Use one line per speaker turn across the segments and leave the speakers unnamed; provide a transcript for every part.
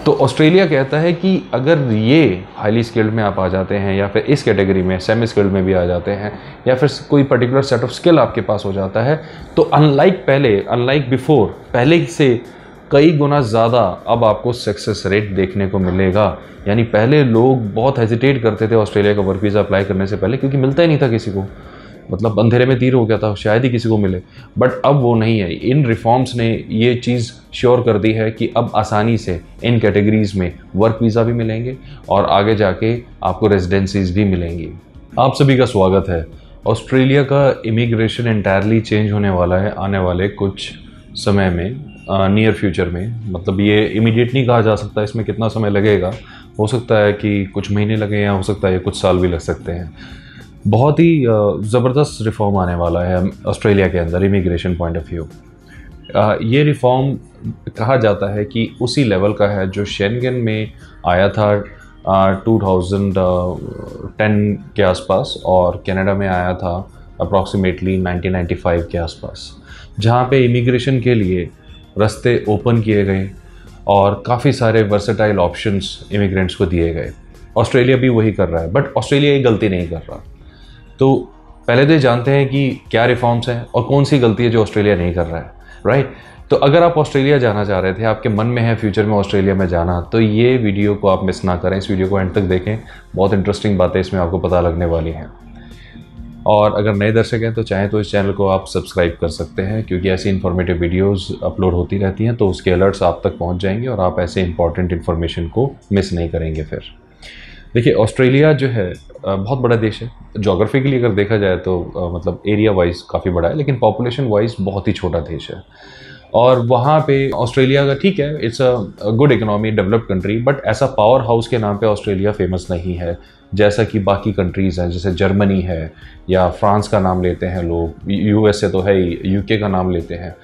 तो ऑस्ट्रेलिया कहता है कि अगर ये हाईली स्किल्ड में आप आ जाते हैं या फिर इस कैटेगरी में सेमी स्किल्ड में भी आ जाते हैं या फिर कोई पर्टिकुलर सेट ऑफ स्किल आपके पास हो जाता है, तो अनलाइक बिफोर, पहले से कई गुना ज़्यादा अब आपको सक्सेस रेट देखने को मिलेगा। यानी पहले लोग बहुत हेजिटेट करते थे ऑस्ट्रेलिया का वर्क वीज़ा अप्लाई करने से पहले, क्योंकि मिलता ही नहीं था किसी को, मतलब अंधेरे में तीर हो गया था, शायद ही किसी को मिले। बट अब वो नहीं है। इन रिफॉर्म्स ने ये चीज़ श्योर कर दी है कि अब आसानी से इन कैटेगरीज़ में वर्क वीज़ा भी मिलेंगे और आगे जाके आपको रेजिडेंसीज भी मिलेंगी। आप सभी का स्वागत है। ऑस्ट्रेलिया का इमिग्रेशन एंटायरली चेंज होने वाला है आने वाले कुछ समय में, नियर फ्यूचर में। मतलब ये इमीडिएट नहीं कहा जा सकता, इसमें कितना समय लगेगा। हो सकता है कि कुछ महीने लगे या हो सकता है कुछ साल भी लग सकते हैं। बहुत ही ज़बरदस्त रिफॉर्म आने वाला है ऑस्ट्रेलिया के अंदर इमिग्रेशन पॉइंट ऑफ व्यू। ये रिफॉर्म कहा जाता है कि उसी लेवल का है जो शेंगन में आया था 2010 के आसपास और कनाडा में आया था अप्रॉक्सीमेटली 1995 के आसपास, जहाँ पे इमिग्रेशन के लिए रास्ते ओपन किए गए और काफ़ी सारे वर्सेटाइल ऑप्शंस इमिग्रेंट्स को दिए गए। ऑस्ट्रेलिया भी वही कर रहा है, बट ऑस्ट्रेलिया ये गलती नहीं कर रहा। तो पहले तो जानते हैं कि क्या रिफॉर्म्स हैं और कौन सी गलती है जो ऑस्ट्रेलिया नहीं कर रहा है, राइट। तो अगर आप ऑस्ट्रेलिया जाना चाह रहे थे, आपके मन में है फ्यूचर में ऑस्ट्रेलिया में जाना, तो ये वीडियो को आप मिस ना करें। इस वीडियो को एंड तक देखें, बहुत इंटरेस्टिंग बातें इसमें आपको पता लगने वाली हैं। और अगर नए दर्शक हैं तो चाहें तो इस चैनल को आप सब्सक्राइब कर सकते हैं, क्योंकि ऐसी इन्फॉर्मेटिव वीडियोस अपलोड होती रहती हैं, तो उसके अलर्ट्स आप तक पहुंच जाएंगे और आप ऐसे इंपॉर्टेंट इन्फॉर्मेशन को मिस नहीं करेंगे। फिर देखिए, ऑस्ट्रेलिया जो है बहुत बड़ा देश है। जोग्राफिकली अगर देखा जाए तो मतलब एरिया वाइज काफ़ी बड़ा है, लेकिन पॉपुलेशन वाइज बहुत ही छोटा देश है। और वहाँ पे ऑस्ट्रेलिया का ठीक है, it's a good economy, developed country, but ऐसा पावर हाउस के नाम पे ऑस्ट्रेलिया फेमस नहीं है जैसा कि बाकी कंट्रीज़ हैं। जैसे जर्मनी है या फ्रांस का नाम लेते हैं लोग, यूएसए तो है ही, यूके का नाम लेते हैं।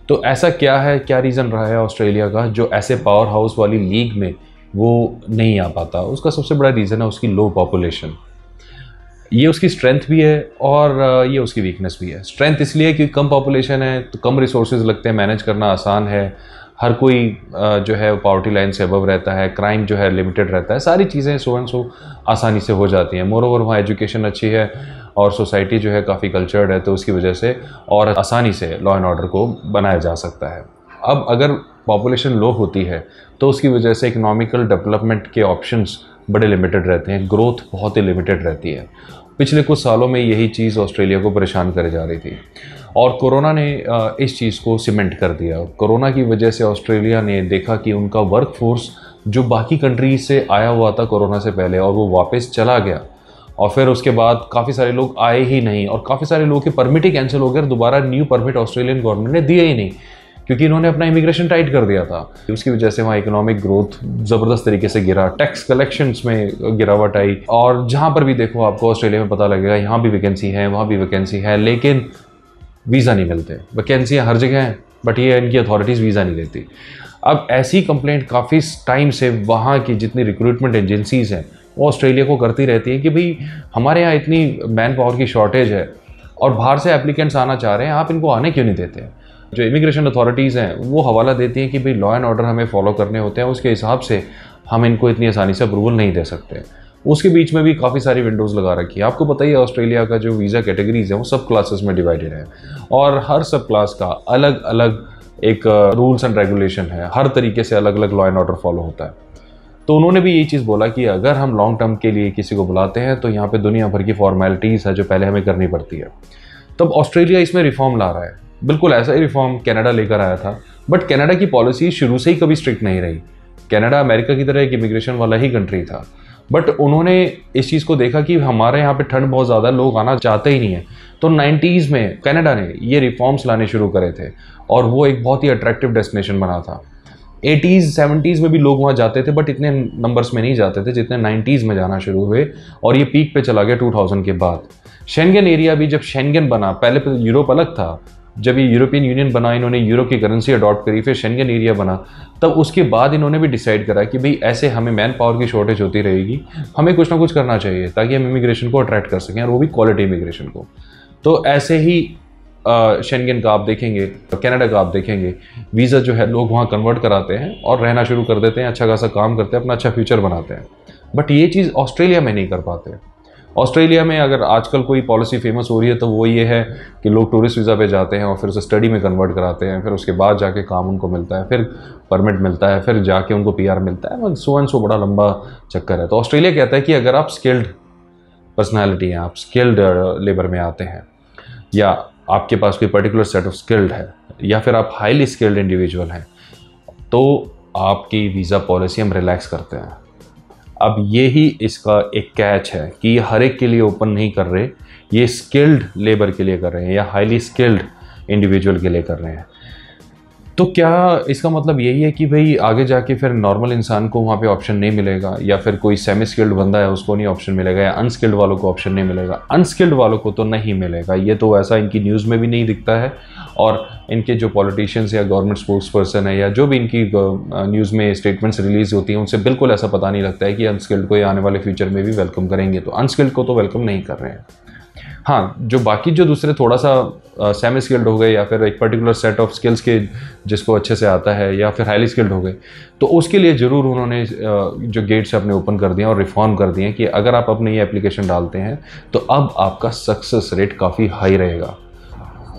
तो ऐसा क्या है, क्या रीज़न रहा है ऑस्ट्रेलिया का जो ऐसे पावर हाउस वाली लीग में वो नहीं आ पाता? उसका सबसे बड़ा रीज़न है उसकी लो पॉपुलेशन। ये उसकी स्ट्रेंथ भी है और ये उसकी वीकनेस भी है। स्ट्रेंथ इसलिए कि कम पॉपुलेशन है तो कम रिसोर्सेज लगते हैं, मैनेज करना आसान है, हर कोई जो है पॉवर्टी लाइन से अबव रहता है, क्राइम जो है लिमिटेड रहता है, सारी चीज़ें सो एंड सो आसानी से हो जाती हैं। मोर ओवर वहाँ एजुकेशन अच्छी है और सोसाइटी जो है काफ़ी कल्चर्ड है, तो उसकी वजह से और आसानी से लॉ एंड ऑर्डर को बनाया जा सकता है। अब अगर पॉपुलेशन लो होती है तो उसकी वजह से इकोनॉमिकल डेवलपमेंट के ऑप्शंस बड़े लिमिटेड रहते हैं, ग्रोथ बहुत ही लिमिटेड रहती है। पिछले कुछ सालों में यही चीज़ ऑस्ट्रेलिया को परेशान करे जा रही थी और कोरोना ने इस चीज़ को सीमेंट कर दिया। कोरोना की वजह से ऑस्ट्रेलिया ने देखा कि उनका वर्क फोर्स जो बाकी कंट्रीज से आया हुआ था कोरोना से पहले और वो वापस चला गया, और फिर उसके बाद काफ़ी सारे लोग आए ही नहीं और काफ़ी सारे लोगों के परमिट ही कैंसिल हो गए, दोबारा न्यू परमिट ऑस्ट्रेलियन गवर्नमेंट ने दिए ही नहीं, क्योंकि इन्होंने अपना इमिग्रेशन टाइट कर दिया था। उसकी वजह से वहाँ इकोनॉमिक ग्रोथ ज़बरदस्त तरीके से गिरा, टैक्स कलेक्शंस में गिरावट आई, और जहाँ पर भी देखो आपको ऑस्ट्रेलिया में पता लगेगा यहाँ भी वैकेंसी है, वहाँ भी वैकेंसी है, लेकिन वीज़ा नहीं मिलते। वैकेंसियाँ हर जगह हैं बट ये इनकी अथॉरिटीज़ वीज़ा नहीं लेती। अब ऐसी कंप्लेंट काफ़ी टाइम से वहाँ की जितनी रिक्रूटमेंट एजेंसीज़ हैं वो ऑस्ट्रेलिया को करती रहती है कि भाई हमारे यहाँ इतनी मैन पावर की शॉर्टेज है और बाहर से एप्लीकेंट्स आना चाह रहे हैं, आप इनको आने क्यों नहीं देते? जो इमिग्रेशन अथॉरिटीज़ हैं वो हवाला देती हैं कि भाई लॉ एंड ऑर्डर हमें फॉलो करने होते हैं, उसके हिसाब से हम इनको इतनी आसानी से अप्रूवल नहीं दे सकते। उसके बीच में भी काफ़ी सारी विंडोज़ लगा रखी है। आपको पता ही है ऑस्ट्रेलिया का जो वीज़ा कैटेगरीज़ है वो सब क्लासेस में डिवाइडेड है और हर सब क्लास का अलग अलग एक रूल्स एंड रेगुलेशन है, हर तरीके से अलग अलग लॉ एंड ऑर्डर फॉलो होता है। तो उन्होंने भी यही चीज़ बोला कि अगर हम लॉन्ग टर्म के लिए किसी को बुलाते हैं तो यहाँ पर दुनिया भर की फॉर्मेलिटीज़ है जो पहले हमें करनी पड़ती है। तब ऑस्ट्रेलिया इसमें रिफॉर्म ला रहा है। बिल्कुल ऐसा ही रिफॉर्म कनाडा लेकर आया था, बट कनाडा की पॉलिसी शुरू से ही कभी स्ट्रिक्ट नहीं रही। कनाडा अमेरिका की तरह एक इमिग्रेशन वाला ही कंट्री था, बट उन्होंने इस चीज़ को देखा कि हमारे यहाँ पे ठंड बहुत ज़्यादा, लोग आना चाहते ही नहीं है, तो 90s में कनाडा ने ये रिफॉर्म्स लाने शुरू करे थे और वो एक बहुत ही अट्रैक्टिव डेस्टिनेशन बना था। 80s 70s में भी लोग वहाँ जाते थे, बट इतने नंबर्स में नहीं जाते थे जितने 90s में जाना शुरू हुए, और ये पीक पे चला गया 2000 के बाद। शेंगन एरिया भी जब शेंगन बना, पहले तो यूरोप अलग था, जब ये यूरोपियन यूनियन बना, इन्होंने यूरो की करेंसी अडॉप्ट करी, फिर शेंगन एरिया बना, तब उसके बाद इन्होंने भी डिसाइड करा कि भाई ऐसे हमें मैन पावर की शॉर्टेज होती रहेगी, हमें कुछ ना कुछ करना चाहिए ताकि हम इमिग्रेशन को अट्रैक्ट कर सकें, और वो भी क्वालिटी इमिग्रेशन को। तो ऐसे ही शेंगेन का आप देखेंगे, कनाडा का आप देखेंगे, वीज़ा जो है लोग वहाँ कन्वर्ट कराते हैं और रहना शुरू कर देते हैं, अच्छा खासा काम करते हैं, अपना अच्छा फ्यूचर बनाते हैं। बट ये चीज़ ऑस्ट्रेलिया में नहीं कर पाते। ऑस्ट्रेलिया में अगर आजकल कोई पॉलिसी फेमस हो रही है तो वो ये है कि लोग टूरिस्ट वीज़ा पे जाते हैं और फिर उसे स्टडी में कन्वर्ट कराते हैं, फिर उसके बाद जाके काम उनको मिलता है, फिर परमिट मिलता है, फिर जाके उनको पीआर मिलता है, सो एंड सो बड़ा लंबा चक्कर है। तो ऑस्ट्रेलिया कहता है कि अगर आप स्किल्ड पर्सनैलिटी हैं, आप स्किल्ड लेबर में आते हैं, या आपके पास कोई पर्टिकुलर सेट ऑफ स्किल्ड है, या फिर आप हाईली स्किल्ड इंडिविजुअल हैं, तो आपकी वीज़ा पॉलिसी हम रिलैक्स करते हैं। अब ये ही इसका एक कैच है कि ये हर एक के लिए ओपन नहीं कर रहे, ये स्किल्ड लेबर के लिए कर रहे हैं या हाईली स्किल्ड इंडिविजुअल के लिए कर रहे हैं। तो क्या इसका मतलब यही है कि भाई आगे जाके फिर नॉर्मल इंसान को वहाँ पे ऑप्शन नहीं मिलेगा, या फिर कोई सेमी स्किल्ड बंदा है उसको नहीं ऑप्शन मिलेगा, या अनस्किल्ड वालों को ऑप्शन नहीं मिलेगा? अनस्किल्ड वालों को तो नहीं मिलेगा, ये तो ऐसा इनकी न्यूज़ में भी नहीं दिखता है, और इनके जो पॉलिटिशियंस या गवर्नमेंट स्पोक्स पर्सन है या जो भी इनकी न्यूज़ में स्टेटमेंट्स रिलीज़ होती हैं उनसे बिल्कुल ऐसा पता नहीं लगता है कि अनस्किल्ड को ये आने वाले फ्यूचर में भी वेलकम करेंगे। तो अनस्किल्ड को तो वेलकम नहीं कर रहे हैं। हाँ, जो बाकी जो दूसरे थोड़ा सा सेमी स्किल्ड हो गए, या फिर एक पर्टिकुलर सेट ऑफ स्किल्स के जिसको अच्छे से आता है, या फिर हाईली स्किल्ड हो गए, तो उसके लिए ज़रूर उन्होंने जो गेट्स अपने ओपन कर दिए और रिफॉर्म कर दिए कि अगर आप अपनी ये एप्लीकेशन डालते हैं तो अब आपका सक्सेस रेट काफ़ी हाई रहेगा।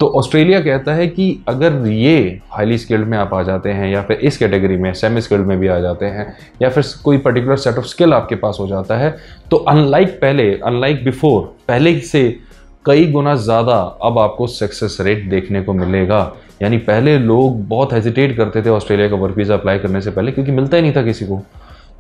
तो ऑस्ट्रेलिया कहता है कि अगर ये हाईली स्किल्ड में आप आ जाते हैं, या फिर इस कैटेगरी में सेमी स्किल्ड में भी आ जाते हैं, या फिर कोई पर्टिकुलर सेट ऑफ स्किल आपके पास हो जाता है, तो अनलाइक बिफोर, पहले से कई गुना ज़्यादा अब आपको सक्सेस रेट देखने को मिलेगा। यानी पहले लोग बहुत हेजिटेट करते थे ऑस्ट्रेलिया का वर्क वीज़ा अप्लाई करने से पहले, क्योंकि मिलता ही नहीं था किसी को,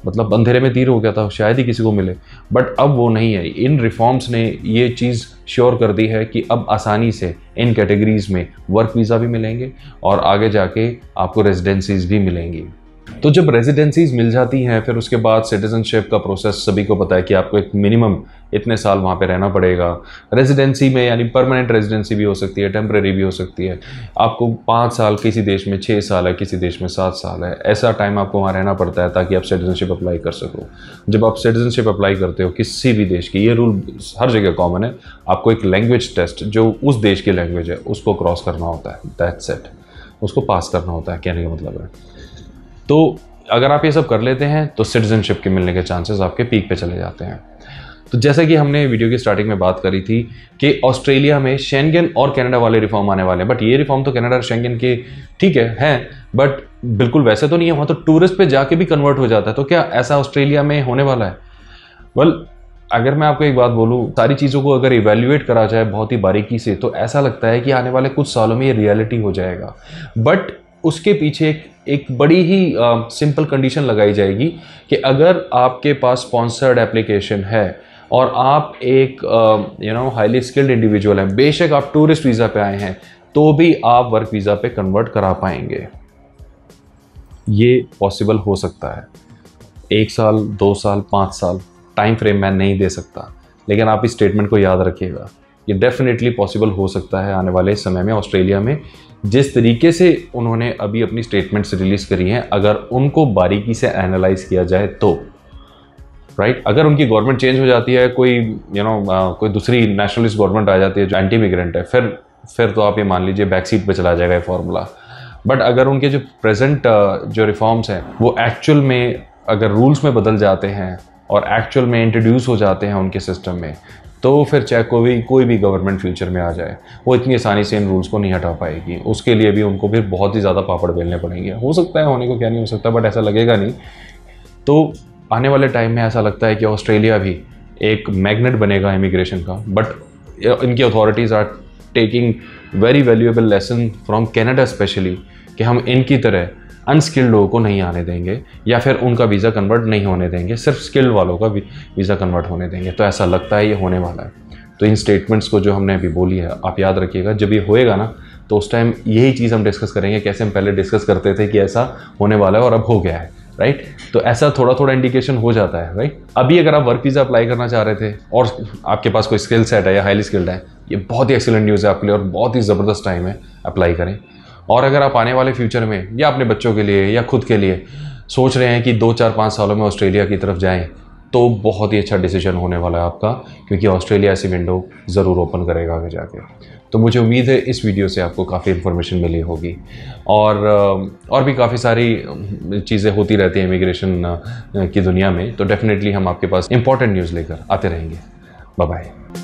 मतलब अंधेरे में तीर हो गया था, शायद ही किसी को मिले। बट अब वो नहीं है। इन रिफॉर्म्स ने ये चीज़ श्योर कर दी है कि अब आसानी से इन कैटेगरीज़ में वर्क वीज़ा भी मिलेंगे और आगे जाके आपको रेजिडेंसीज भी मिलेंगी। तो जब रेजिडेंसीज मिल जाती हैं, फिर उसके बाद सिटीजनशिप का प्रोसेस सभी को पता है कि आपको एक मिनिमम इतने साल वहाँ पे रहना पड़ेगा। रेजिडेंसी में यानी परमानेंट रेजिडेंसी भी हो सकती है, टेम्परेरी भी हो सकती है। आपको 5 साल किसी देश में, 6 साल है किसी देश में, 7 साल है, ऐसा टाइम आपको वहाँ रहना पड़ता है ताकि आप सिटीजनशिप अप्लाई कर सको। जब आप सिटीजनशिप अप्लाई करते हो किसी भी देश की, ये रूल हर जगह कॉमन है, आपको एक लैंग्वेज टेस्ट जो उस देश की लैंग्वेज है उसको क्रॉस करना होता है, दैट्स इट, उसको पास करना होता है, कहने का मतलब है। तो अगर आप ये सब कर लेते हैं तो सिटीजनशिप के मिलने के चांसेस आपके पीक पे चले जाते हैं। तो जैसा कि हमने वीडियो की स्टार्टिंग में बात करी थी कि ऑस्ट्रेलिया में शेंगेन और कनाडा वाले रिफॉर्म आने वाले हैं, बट ये रिफॉर्म तो कनाडा और शेंगेन के ठीक है, बट बिल्कुल वैसे तो नहीं है, वहाँ तो टूरिस्ट पे जाके भी कन्वर्ट हो जाता है। तो क्या ऐसा ऑस्ट्रेलिया में होने वाला है? वेल, अगर मैं आपको एक बात बोलूँ, सारी चीज़ों को अगर इवेल्युएट करा जाए बहुत ही बारीकी से, तो ऐसा लगता है कि आने वाले कुछ सालों में ये रियलिटी हो जाएगा। बट उसके पीछे एक बड़ी ही सिंपल कंडीशन लगाई जाएगी कि अगर आपके पास स्पॉन्सर्ड एप्लीकेशन है और आप एक हाईली स्किल्ड इंडिविजुअल हैं, बेशक आप टूरिस्ट वीज़ा पे आए हैं, तो भी आप वर्क वीज़ा पे कन्वर्ट करा पाएंगे। ये पॉसिबल हो सकता है। 1 साल, 2 साल, 5 साल टाइम फ्रेम मैं नहीं दे सकता, लेकिन आप इस स्टेटमेंट को याद रखिएगा, ये डेफिनेटली पॉसिबल हो सकता है आने वाले समय में ऑस्ट्रेलिया में। जिस तरीके से उन्होंने अभी अपनी स्टेटमेंट्स रिलीज़ करी हैं, अगर उनको बारीकी से एनालाइज किया जाए तो राइट, अगर उनकी गवर्नमेंट चेंज हो जाती है, कोई कोई दूसरी नेशनलिस्ट गवर्नमेंट आ जाती है जो एंटी मिग्रेंट है, फिर तो आप ये मान लीजिए बैक सीट पे चला जाएगा ये फॉर्मूला। बट अगर उनके जो प्रेजेंट जो रिफॉर्म्स हैं वो एक्चुअल में अगर रूल्स में बदल जाते हैं और एक्चुअल में इंट्रोड्यूस हो जाते हैं उनके सिस्टम में, तो फिर चाहे कोई भी गवर्नमेंट फ्यूचर में आ जाए, वो इतनी आसानी से इन रूल्स को नहीं हटा पाएगी। उसके लिए भी उनको फिर बहुत ही ज़्यादा पापड़ बेलने पड़ेंगे। हो सकता है, होने को क्या नहीं हो सकता, बट ऐसा लगेगा नहीं। तो आने वाले टाइम में ऐसा लगता है कि ऑस्ट्रेलिया भी एक मैग्नेट बनेगा इमिग्रेशन का। बट इनकी authorities are taking very valuable lesson from Canada specially, कि हम इनकी तरह अनस्किल्ड लोगों को नहीं आने देंगे या फिर उनका वीज़ा कन्वर्ट नहीं होने देंगे, सिर्फ स्किल्ड वालों का वीज़ा कन्वर्ट होने देंगे। तो ऐसा लगता है ये होने वाला है। तो इन स्टेटमेंट्स को जो हमने अभी बोली है आप याद रखिएगा, जब ये होएगा ना तो उस टाइम यही चीज़ हम डिस्कस करेंगे, कैसे हम पहले डिस्कस करते थे कि ऐसा होने वाला है और अब हो गया है, राइट। तो ऐसा थोड़ा थोड़ा इंडिकेशन हो जाता है, राइट। अभी अगर आप वर्क वीज़ा अप्लाई करना चाह रहे थे और आपके पास कोई स्किल सेट है या हाईली स्किल्ड है, ये बहुत ही एक्सीलेंट न्यूज़ है आपके लिए और बहुत ही ज़बरदस्त टाइम है, अप्लाई करें। और अगर आप आने वाले फ्यूचर में या अपने बच्चों के लिए या खुद के लिए सोच रहे हैं कि 2, 4, 5 सालों में ऑस्ट्रेलिया की तरफ जाएं, तो बहुत ही अच्छा डिसीजन होने वाला है आपका, क्योंकि ऑस्ट्रेलिया ऐसी विंडो ज़रूर ओपन करेगा आगे जाके। तो मुझे उम्मीद है इस वीडियो से आपको काफ़ी इन्फॉर्मेशन मिली होगी। और भी काफ़ी सारी चीज़ें होती रहती हैं इमिग्रेशन की दुनिया में, तो डेफिनेटली हम आपके पास इंपॉर्टेंट न्यूज़ लेकर आते रहेंगे। Bye bye.